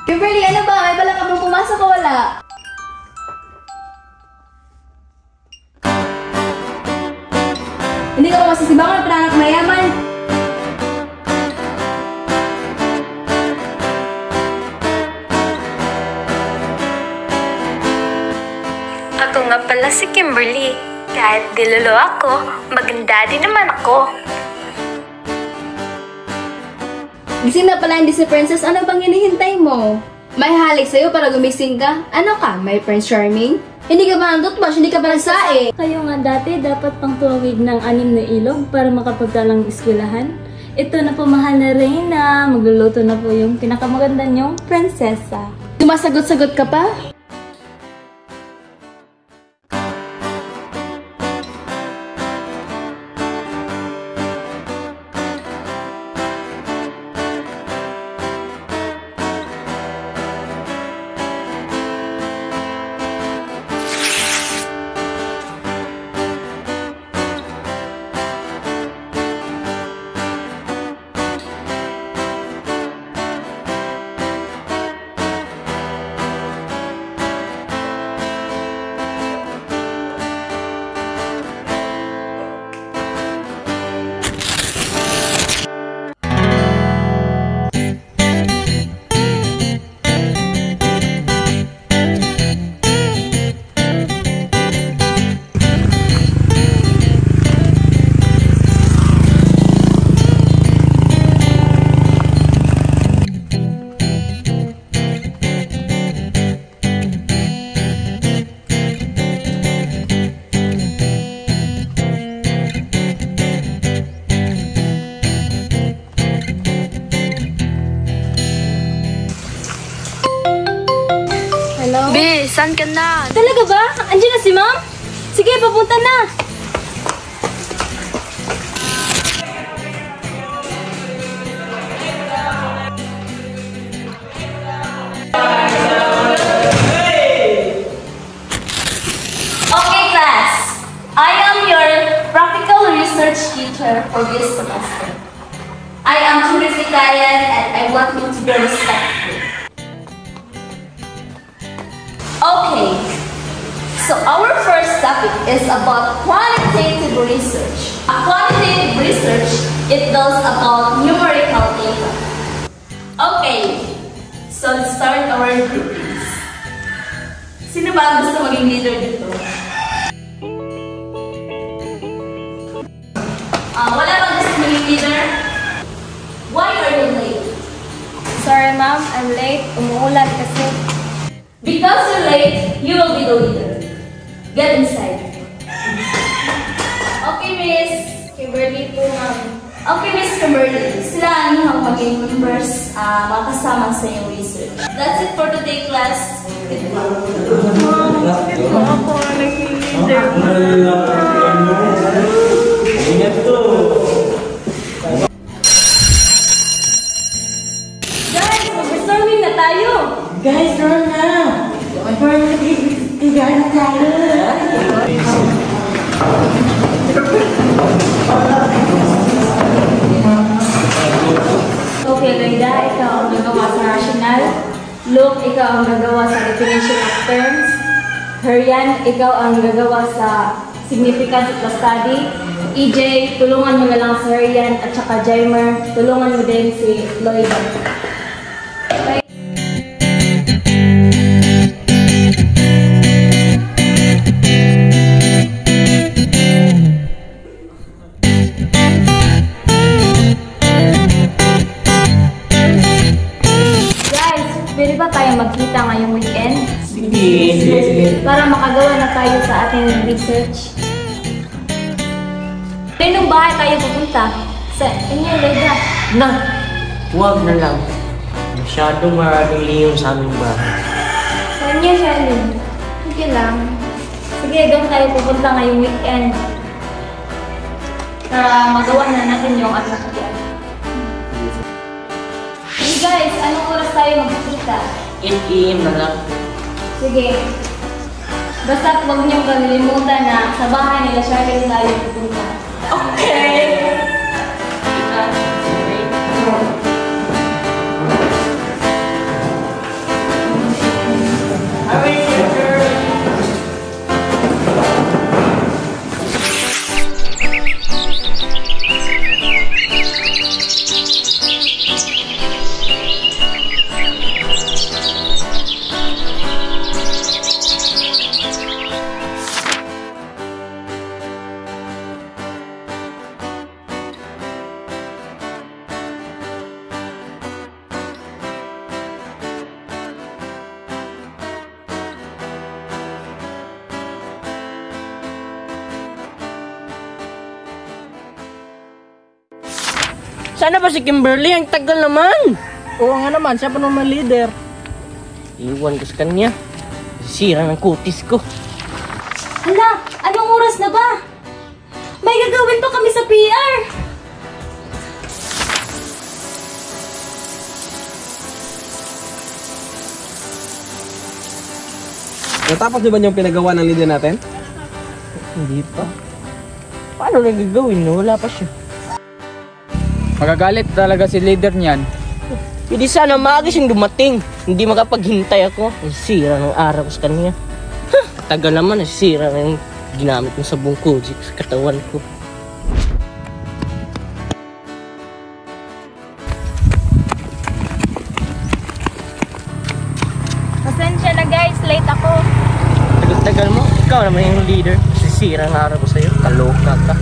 Kimberly, ano ba? May bala ka bang pumasok o wala? Hindi ka ba masisibangan ng anak mayaman? Ako nga pala si Kimberly. Kahit dilulo ako, maganda din naman ako. Gising na pala hindi si Princess. Ano bang hinihintay mo? May halik sa'yo para gumising ka? Ano ka? May Prince Charming? Hindi ka ba ang toothbrush? Hindi ka ba nagsae? Kayo nga dati dapat pang tuwid ng 6 na ilog para makapagtalang eskwelahan. Ito na po, mahal na Reyna. Magluluto na po yung pinakamaganda niyong prinsesa. Sumasagot-sagot ka pa? Be, saan ka na? Talaga ba? Andiyan na si Ma'am? Sige, papunta na! Okay, class. I am your practical research teacher for this semester. I am Churisi Kayan and I want you to be respectful. Okay, so our first topic is about quantitative research. Quantitative research, it deals about numerical data. Okay, so let's start our groupings. Sino ba ang gusto maging leader dito? Wala bang gusto maging leader? Why are you late? Sorry ma'am, I'm late. Umuulan kasi. Because you're late, you will be the leader. Get inside. Okay, Miss Kimberly po, ma'am. Okay, Miss Kimberly. Sila ang inyong maging members makasama sa iyong research. That's it for today, class. Ma'am, bakit po ako naging leader? Guys, mag-storming na tayo. Guys, turn na! Mag-turn na tayo! Okay, Loida, ikaw ang gagawa sa rational. Luke, ikaw ang gagawa sa definition of terms. Herian, ikaw ang gagawa sa significance of the study. EJ, tulungan mo na lang si Herian at saka Jaimer, tulungan mo din si Loida. Pwede ba tayo magkita ngayong weekend? Sige. Para makagawa na tayo sa ating research. Kaninong bahay tayo pupunta? Sa inyo, Loida. Na! Huwag na lang. Masyadong maraming liyon sa aming bahay. Saan niya, Shalyn? Sige lang. Sige, doon tayo pupunta ngayong weekend. Para magawa na natin yung asakyan. Hey guys, anong oras tayo magkikita? 8 PM na lang. Sige. Basta huwag niyong kalilimutan na sa bahay nila Shalyn tayo pupunta. Okay! Sana ba si Kimberly? Ang tagal naman! Oo nga naman, siya pa naman leader. Iwan ko sa kanya. Sira ng kutis ko. Hala, anong oras na ba? May gagawin pa kami sa PR! Natapos di ba yung pinagawa ng leader natin? Hindi pa. Paano lang gagawin? No? Wala pa siya. Magagalit talaga si leader niyan. Hindi sana maaga siyang dumating. Hindi makapaghintay ako. Sira ng araw ko sa kanya. Tagal naman, sira na yung ginamit ng sabong Kojic sa katawan ko. Pasensya na guys, late ako. Tagal-tagal mo. Ikaw naman yung leader. Sira ng araw ko sa'yo. Kaloka ka.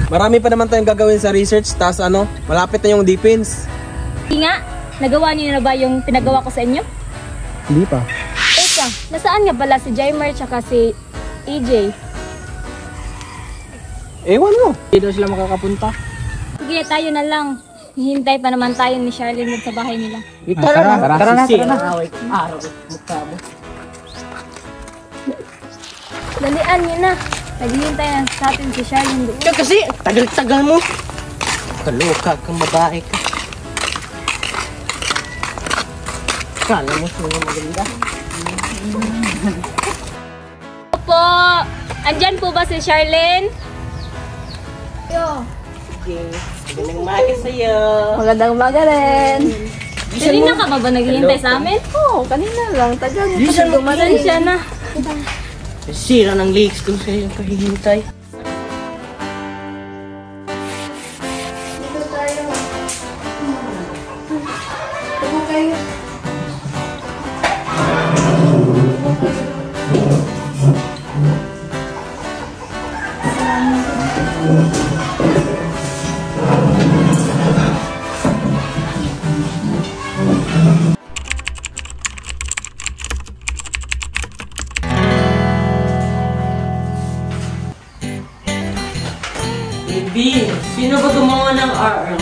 Marami pa naman tayong gagawin sa research, tas malapit na yung defense. Hindi nga, nagawa niyo na ba yung pinagawa ko sa inyo? Hindi pa. Teka, nasaan nga pala si Jaimer tsaka si EJ? Ewan mo. Hindi daw sila makakapunta. Sige, tayo na lang. Hihintay pa naman tayo ni Charlene sa bahay nila. Tara na. Sira ng araw ko. Mukha mo. Dalian niyo na. Naghihintay na sa atin si Charlene doon. Ikaw kasi, tagal-tagal mo. Kaloka kang babae ka. Kala mo sino maganda. Opo! Andyan po ba si Charlene? Yo. Sige, magandang umaga sa'yo. Magandang umaga rin. Kanina ka ba naghihintay sa amin? Oo, kanina lang. Tagal niya Di kasi siya dumating. Pasensya na. Sira ng legs ko sa'yo kahihintay. Baby, sino ba gumawa ng RL?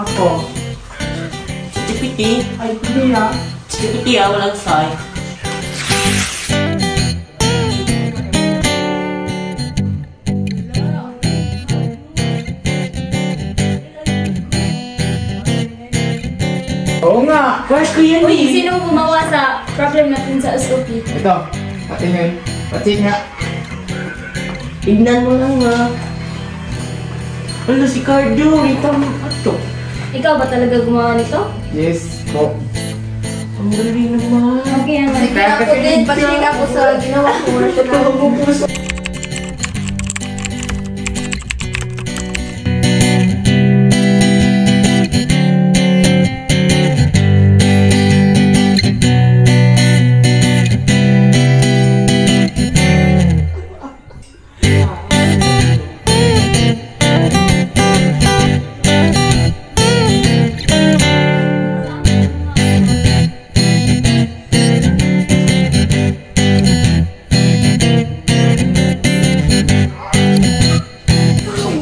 Ako. Si Tipiti. Ay, hindi ah. Si Tipiti walang say. Oo nga. Crush ko yan Uy, eh. sino gumawa sa problem natin sa SOP? Ito. Patingin. Patingin nga. Tignan mo lang nga. Ano si Cardo? Rita mo ato. Ikaw ba talaga gumawa nito? Yes po. Ang galing naman. Okay naman. Ako din, patingin ako sa ginawa ko.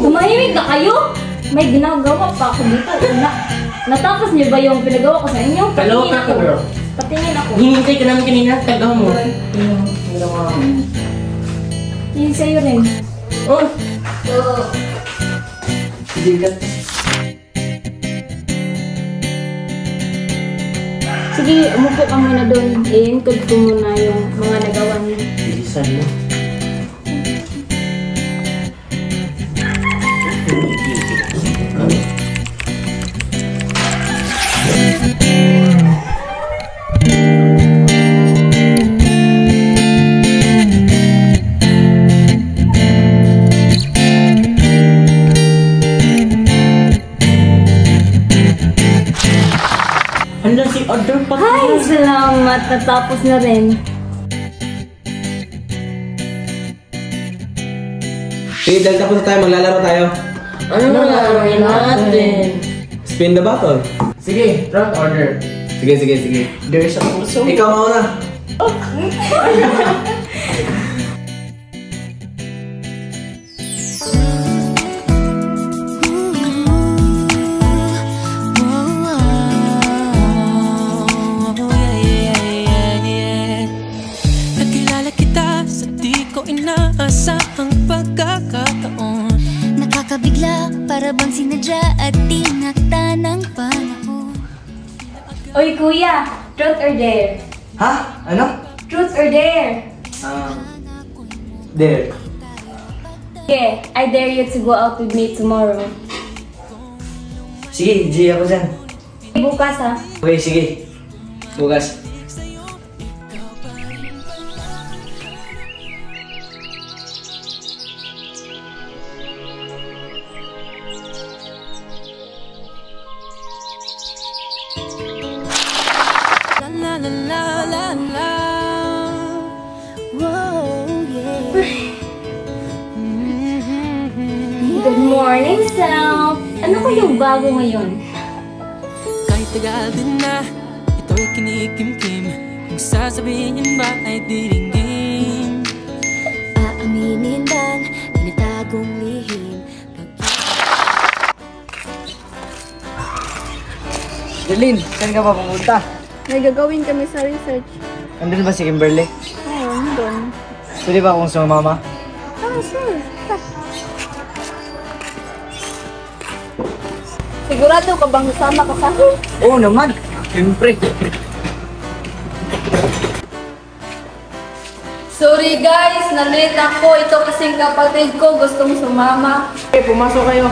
Tumahimik na kayo? May ginagawa pa ako dito. Natapos niyo ba yung pinagawa ko sa inyo? Kaloka ka, bro. Patingin ako. Hinintay ka namin kanina, tagaw mo. Yun sa'yo rin. Oh, Sige, umupo ka muna doon. I-encode ko muna yung mga nagawa niyo. bilisan mo. Hala, si Ador pa. Ay, salamat. Natapos na rin. Sige, dahil tapos na tayo, maglalaro tayo. Ano na laruin natin? Spin the bottle. Sige, round order. Sige. There's a puso. Ikaw mauna. Nakilala kita sa di ko inaasahang pagkakataon. Nakakabigla, para bang sinadya at tinakta ng panahon. Oy, kuya. Truth or dare? Ha? Ano? Truth or dare? There. Yeah, I dare you to go out with me tomorrow. Sige, G ako dyan. Bukas ha. Okay, sige. Bukas. La la la la la. Whoa, yeah. Good morning, Sam. Ano kayong bago ngayon? Kahit tagal din na, ito'y kinikimkim. Kung sasabihin ba ay diringgin. Aaminin bang tinatagong lihim? Jerlyn, saan ka pa pumunta? May gagawin kami sa research. Andun ba si Kimberly? Oo, doon. Pwede ba akong sumama? Sure. Sigurado ka bang sama ka sa akin? Oo naman. Siyempre. Sorry guys, na-late ako. Ito kasing kapatid ko gustong sumama. Okay, pumasok kayo.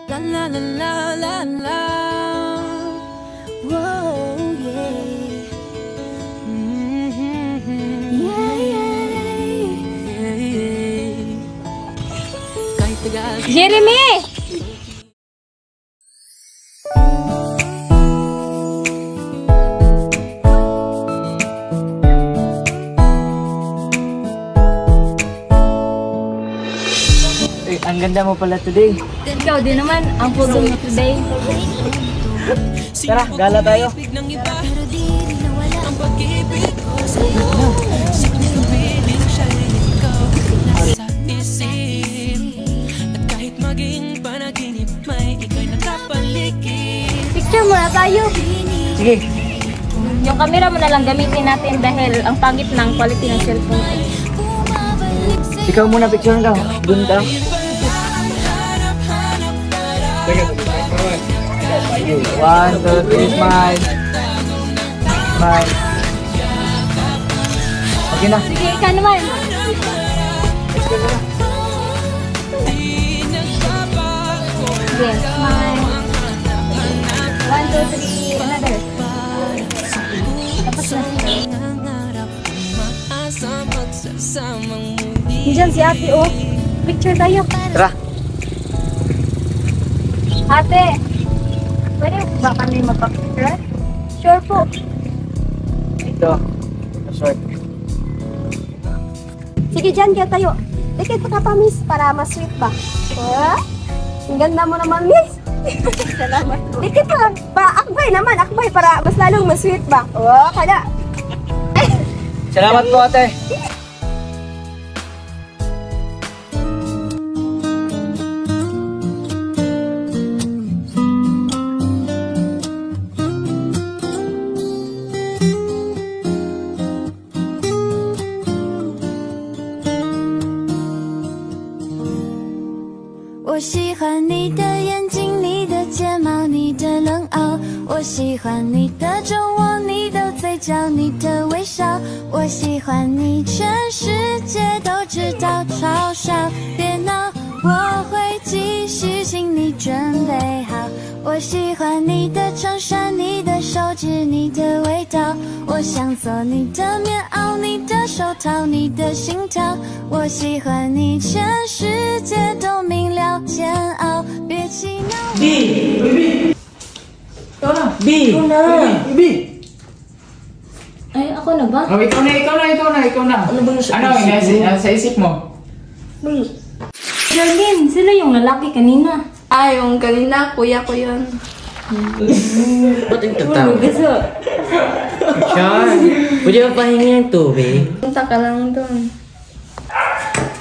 La la la la la la. Whoa, yeah. Yeah, yeah. Kahit tagal Jeremy! Ang ganda mo pala today. Ikaw din naman, ang puso mo today. Tara, gala tayo. ng iba, Pero di rin nawala ang pag-ibig ko sa'yo. Sinipiling siya rin ikaw nasa isip. At kahit maging panaginip, may ika'y nakapaligid. Picture muna tayo. Sige. Yung camera mo na lang gamitin natin dahil ang pangit ng quality ng cellphone. Ikaw muna picture ka. Doon ka. One, two, three, smile. Smile. Okay na. Sige, ikaw naman. Sige, smile. 1, 2, 3, another. Tapos na. Nangarap kong maasa magsasamang muli. Diyan si ate, oh. Picture tayo. Tara. Ate, pwede ba kami magpa-picture? Sure po. Ito. Short. Sige, dyan kaya tayo. Dikit pa ka pa, miss, para mas-sweet ba? Ang ganda mo naman, miss. Salamat. Dikit pa, akbay naman, akbay, para mas lalong mas-sweet ba? Kala. Salamat po, ate.我喜欢你的眼睛，你的睫毛，你的冷傲。我喜欢你的酒窝，你的嘴角，你的微笑。我喜欢你，全世界都知道，嘲笑别闹，我会继续，请你准备好。我喜欢你的衬衫，你的手指，你的味道。我想做你的棉袄，你的手套，你的心跳。我喜欢你，全世界都明了，煎熬，别气恼。B! Ikaw na! B! Ikaw na! B! Ay, ako na ba? Oh, ikaw na! Ano ba nasa Sa isip mo? Darlene, sila yung lalaki kanina. Yung kanina, kuya ko yun. Ba't yung tatawa? Sean, pwede ba pahingi ng tubig? Punta ka lang doon.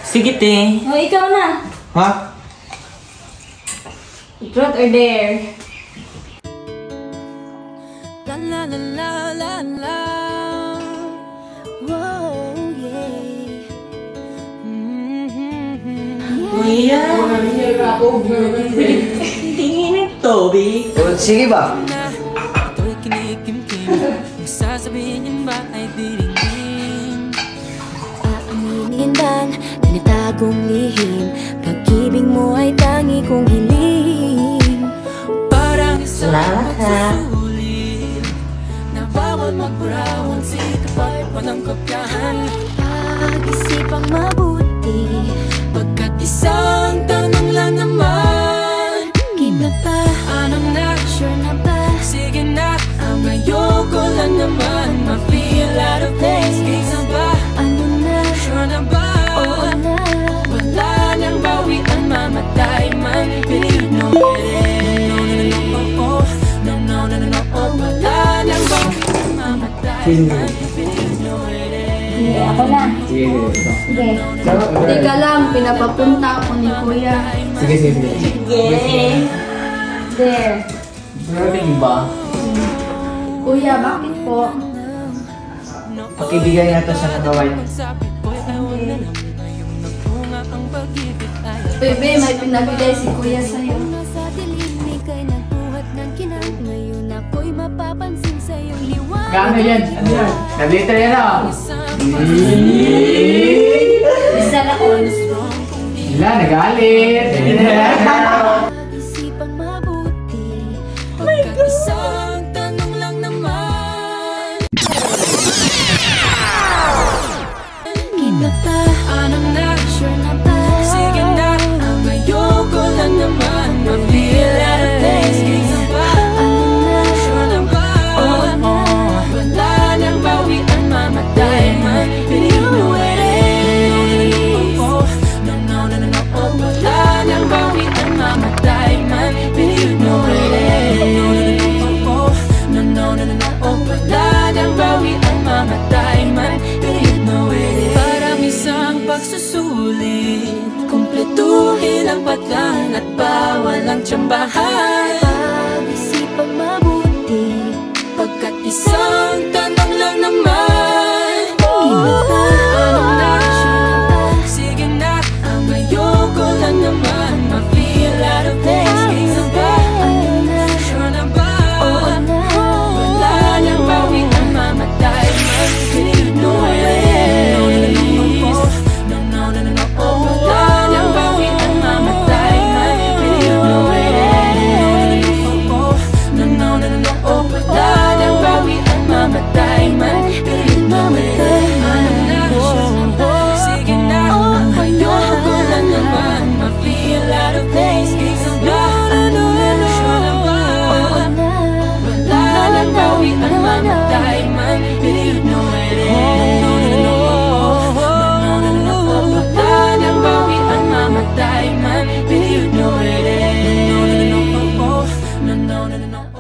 Sige, te. Oh, ikaw na. Ha? Truth or dare? La la la la la la. Whoa, yeah. Kuya, tingin ng tubig. Sige ba? Ito'y kinikimkim. Ang sasabihin niyan ba ay diringin? Aaminin bang tinatagong lihim? Pag-ibig mo ay tangi kong hiling. Parang isang Salamat, ha? pagsusulit na bawal magburawan, sikap ay walang kopyahan. Pag-isipang mabuti, Pagkat isang tanong lang naman, keep na ba? anong na? Sure na ba? Sige na, ang ayoko lang naman ma-feel out of place. Kaysa ba? Ano na? Sure na ba? Oo na. Wala nang bawian, mamatay man. Believe no way. No, no, no, no, no, oh. Wala nang bawian, mamatay man. Believe no way. Hindi, ako na. Sige. Sige. Hindi ka lang, pinapapunta ako ni kuya. Sige. Yay! Dare. Tingin ba? Kuya, bakit po? Pakibigay natin sa nagaway. Bebe, may pinabigay si kuya sa'yo. Sa dilim, ika'y nagbuhat ng kinang. Ngayon ako'y mapapansin sa iyong liwanag. Gaano yan? Ano yan? Nag-liter yan ah! Isa na all. Wala, nagalit! Pag-isipang mabuti, Pagkat isang tanong lang naman, keep na ba? anong na? Sure na ba? Sige na, ang ayoko lang naman ma-feel out of place. Kaysa ba? Ano na? Sure na ba? Oo na. Wala nang bawian, mamatay man. Believe no way. No, no, no, no, no, oh. Wala nang bawian, mamatay man. Believe no way. No, no, no, no, no, oh. Wala nang bawian, mamatay man. Believe no way. Parang isang pagsusulit, kumpletuhin ang patlang at bawal ang tsambahan. Pag-isipang mabuti, Pagkat isang tanong lang naman, keep na ba? anong na? Sure na ba? Sige na, ang ayoko lang naman ma-feel out of place. Kaysa ba? Ano na? Sure na ba? Oo na. Wala nang bawian, mamatay man. Believe no way. No, no, no, no, oh. Wala nang bawian, mamatay man. Believe no way. no, no, no, no.